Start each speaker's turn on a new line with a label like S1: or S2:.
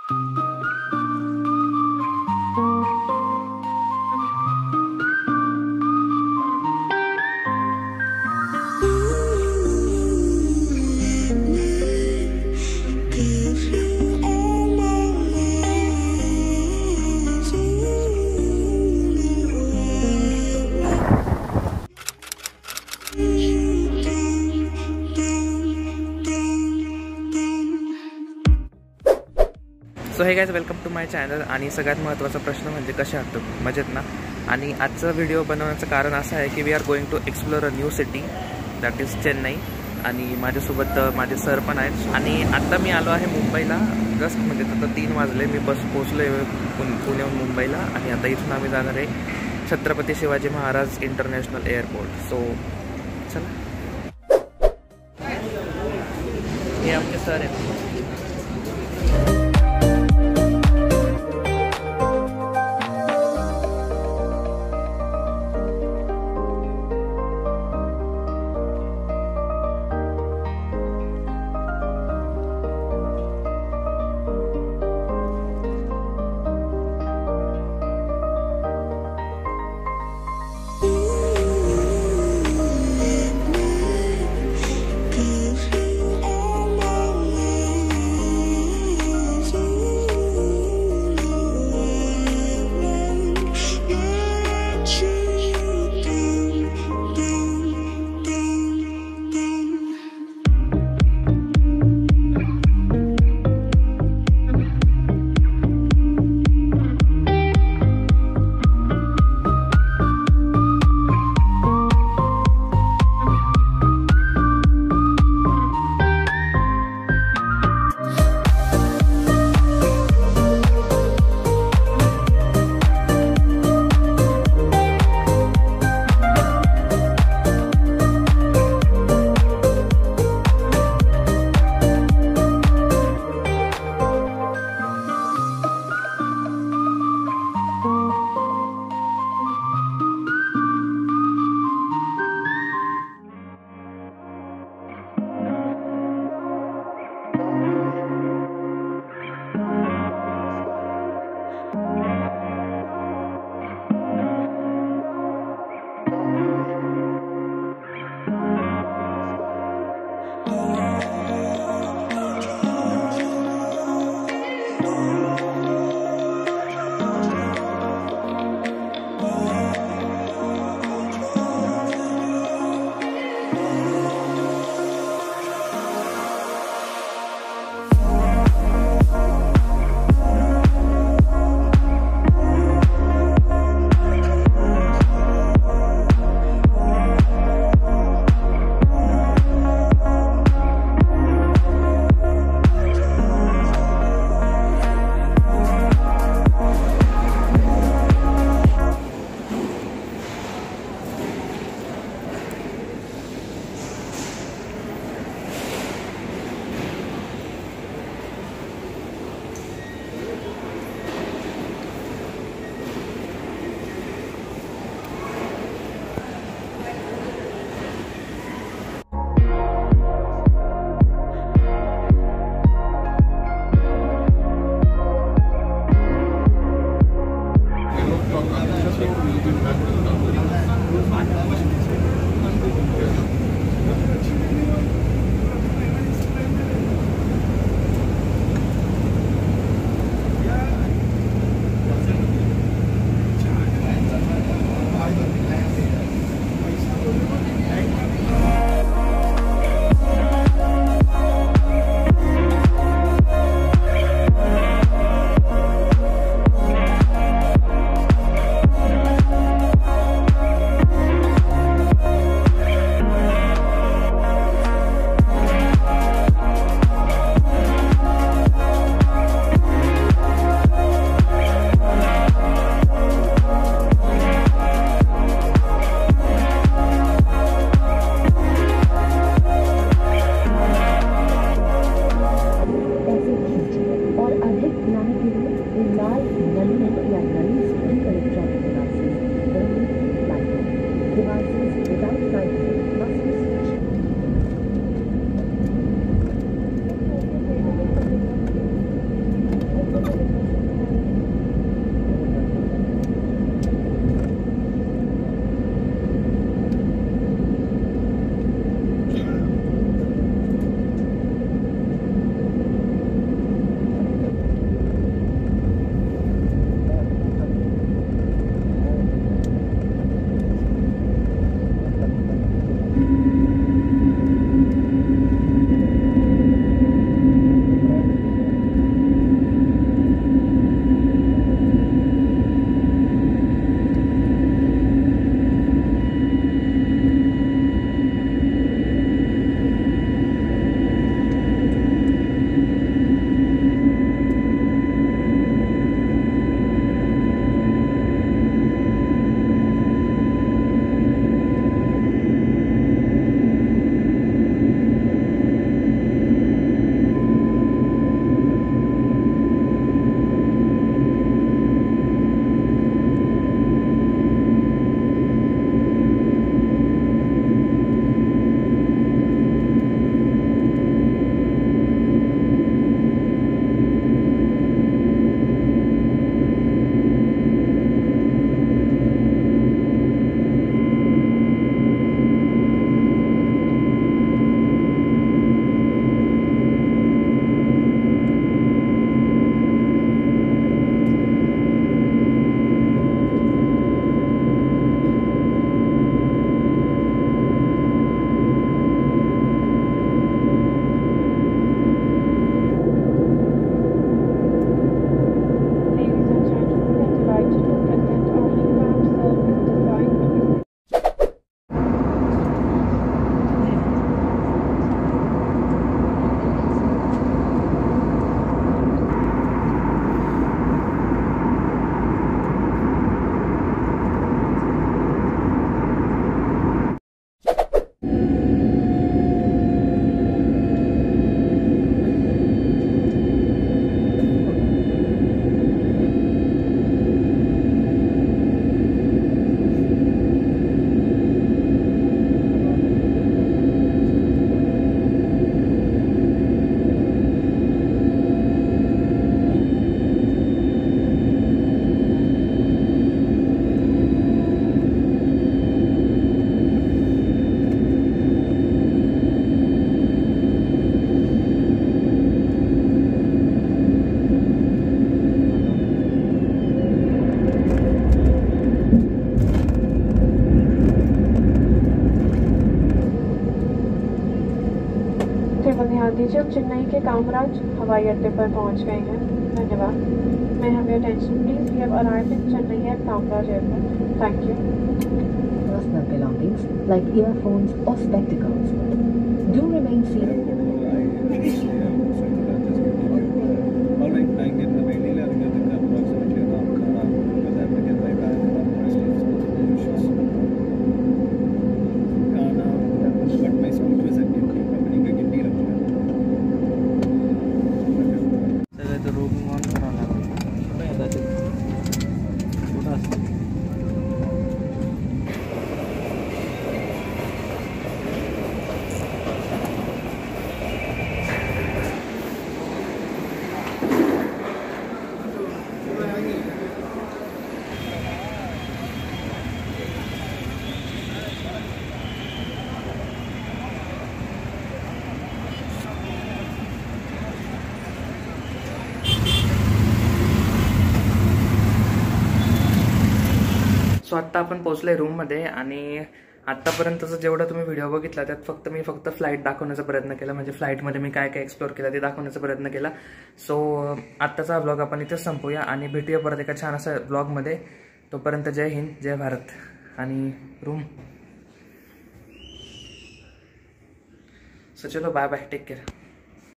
S1: So hey guys, welcome to my channel. आणि सगळ्यात महत्त्वाचा प्रश्न म्हणजे कसे आहात तुम्ही, मजेत ना? आणि आजचा व्हिडिओ बनवण्याचं कारण असं आहे की we are going to explore a new city, that is Chennai. आणि माझ्यासोबत माझे सर पण आहेत. आणि आत्ता मी आलो आहे मुंबईला. जस्ट म्हणजे आता 3 वाजले. मी बस पोचलो आहे पुण्याहून मुंबईला. आणि आता इथून आम्ही जाणार आहे छत्रपती शिवाजी महाराज इंटरनॅशनल एअरपोर्ट. सो चला, हे आमचे सर आहेत.
S2: कामराज हवाई अड्डे पर पहुंच गए हैं। धन्यवाद। May I have your attention please? We have arrived in Chennai at Kamraj Airport. Thank you.
S3: Personal belongings like earphones or spectacles do remain seated.
S4: All right, I get the mail. I'll get it approximately around because I have to get my bag and all my issues. But my scooter is empty. अपनी का गिट्टी रखूँगा।
S1: सगळं तर room on करावं लागेल. नाही आता ते कुठं असतं. सो आत्ता आपण पोहोचलोय रूममध्ये आणि आत्तापर्यंतचं जेवढं तुम्ही व्हिडिओ बघितला त्यात मी फक्त फ्लाईट दाखवण्याचा प्रयत्न केला. म्हणजे फ्लाईटमध्ये मी काय काय एक्सप्लोर केलं ते दाखवण्याचा प्रयत्न केला. सो आत्ताचा व्लॉग आपण इथेच संपूया आणि भेटूया परत एका छान असा व्लॉगमध्ये. तोपर्यंत जय हिंद, जय भारत. आणि रूम सो चलो बाय बाय, टेक केअर.